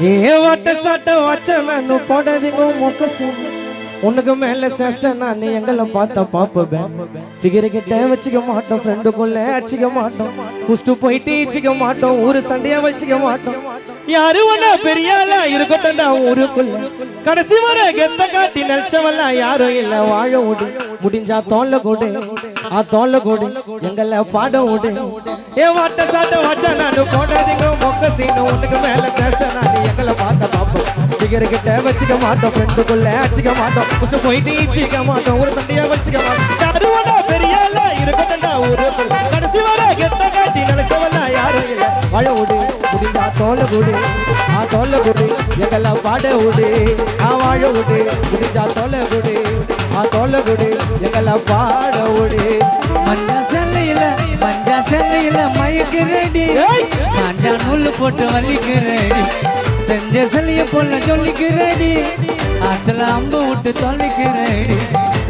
ஏ வாட்ட சாட்ட வச்ச நான் போடாதீங்க மொக்கசு உனக்கு மேல சேஷ்ட நான் எங்களை பார்த்த பாப்பேன் ஃபிகர் கிட்ட வச்சுக்க மாட்டோம் ஃப்ரெண்டுக்குள்ள வச்சுக்க மாட்டோம் குஸ்டு போயிட்டு வச்சுக்க மாட்டோம் ஊரு சண்டையா வச்சுக்க மாட்டோம் யாரு ஒண்ணா பெரியாளா இருக்கட்டா ஊருக்குள்ள கடைசி வர கெத்த காட்டி நினைச்சவெல்லாம் யாரும் இல்ல வாழ விடு முடிஞ்சா தோல்ல கொடு தோல்ல கொடு எங்களை பாட விடு ஏ வாட்ட சாட்ட வச்சா நான் போடாதீங்க மொக்க சீனு உனக்கு மேல சேஷ்ட நான் எங்களை பார்த்த பாப்போம் ஃபிகர் கிட்ட வச்சுக்க மாட்டோம் ஃப்ரெண்டுக்குள்ள வச்சுக்க மாட்டோம் குஸ்டு போயிட்டு வச்சுக்க மாட்டோம் ஊரு சண்டையா வச்சுக்க மாட்டோம் யாரு ஒண்ணா பெரியாளா இருக்கட்டா ஊருக்குள்ள கடைசி வர கெத்த காட்டி நினைச்சவெல்லாம் யாரும் இல்ல வாழ விடு முடிஞ்சா தோல்ல கொடு தோல்ல கொடு எங்களை பாட விடு வாழ விடு முடிஞ்சா தோல்ல கொடு தோல்ல கொடு எங்களை பாட விடு மஞ்சா செல்லையில மயக்கிறடி மஞ்சா நூல் போட்டு வலிக்கிறடி செஞ்ச செல்லிய போல சொல்லிக்கிறடி அதுல அம்பு விட்டு தொலைக்கிறடி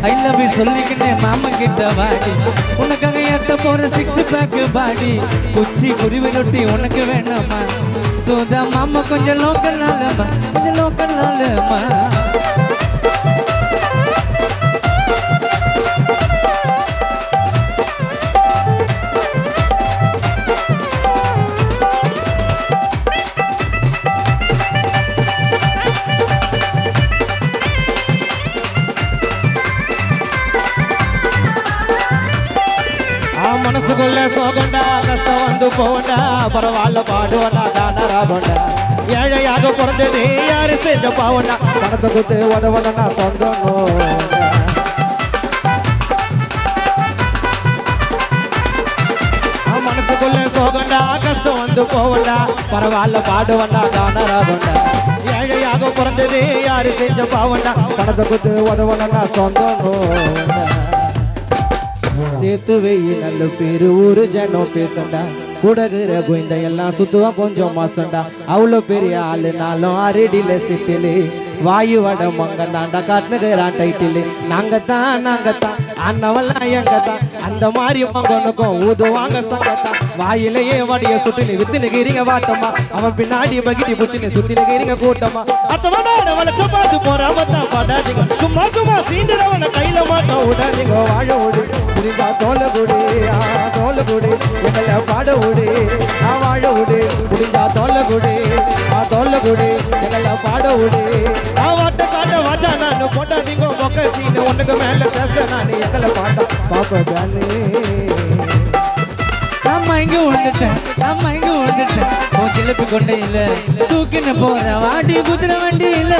ஐ லவ் யூ சொல்லிக்கிட்டேன் மாமா கிட்ட வாடி உனக்காக ஏத்த போற 6 பேக் பாடி குச்சி குருவி ரொட்டி உனக்கு வேணாமா சோதா மாமா கொஞ்சம் லோக்கல் நாளமா மனசுக்குள்ள சோகண்டா கஷ்டம் வந்து போண்டா பரவாயில்ல பாடுவண்டா தானரா கொண்டா ஏழையாக பிறந்தது யாரு செஞ்ச பாவண்டா பணத்தை குத்து உதவனா சொந்தம் மனசுக்குள்ள சோகண்டா கஷ்டம் வந்து போவண்டா பரவாயில்ல பாடுவண்டா தானரா கொண்டா ஏழையாக பிறந்தது யாரு செஞ்ச பாவண்டா பணத்தை குத்து உதவனா சொந்தம் சேத்து வெயி நல்ல பேரு ஊரு ஜனம் பேசண்டா குடகுற கோயந்த எல்லாம் சுத்துவா கொஞ்சம் மாசண்டா அவ்வளோ பெரிய ஆளு நாளும் அரடியில சிட்டிலு வாயு வட மங்க தாண்டா காட்டுனுகிறான் டைட்டிலு நாங்க தான் அண்ணவெல்லாம் எங்க தான் அந்த மாதிரி மங்கனுக்கும் ஊதுவாங்க சங்கத்தான் வாயிலேயே வடிய சுட்டுனு வித்துனுக்கிறீங்க வாட்டமா அவன் பின்னாடி பகிட்டி புச்சுன்னு சுத்தினுக்கிறீங்க கூட்டமா அத்தவனோட வளச்ச பார்த்து போறாம தான் பாடாதீங்க சும்மா சீண்டுறவன கையில மாட்டோம் விடாதீங்க வாழ ஓடு முடிஞ்சா தோல கொடு எங்களை பாட ஓடு வாழ ஓடு முடிஞ்சா தோல கொடு எங்களை பாட ஓடு வாட்ட சாட்ட வாச்சா நான் போட்டாதீங்க மொக்க சீனு உனக்கு மேல சேஷ்ட நான் எங்களை பாட்டா பாப்பேன் நம்ம இங்க வந்துட்டேன் ஜிலிப்பி கொண்டையில தூக்கின்னு போற வாடி குதிரை வண்டியில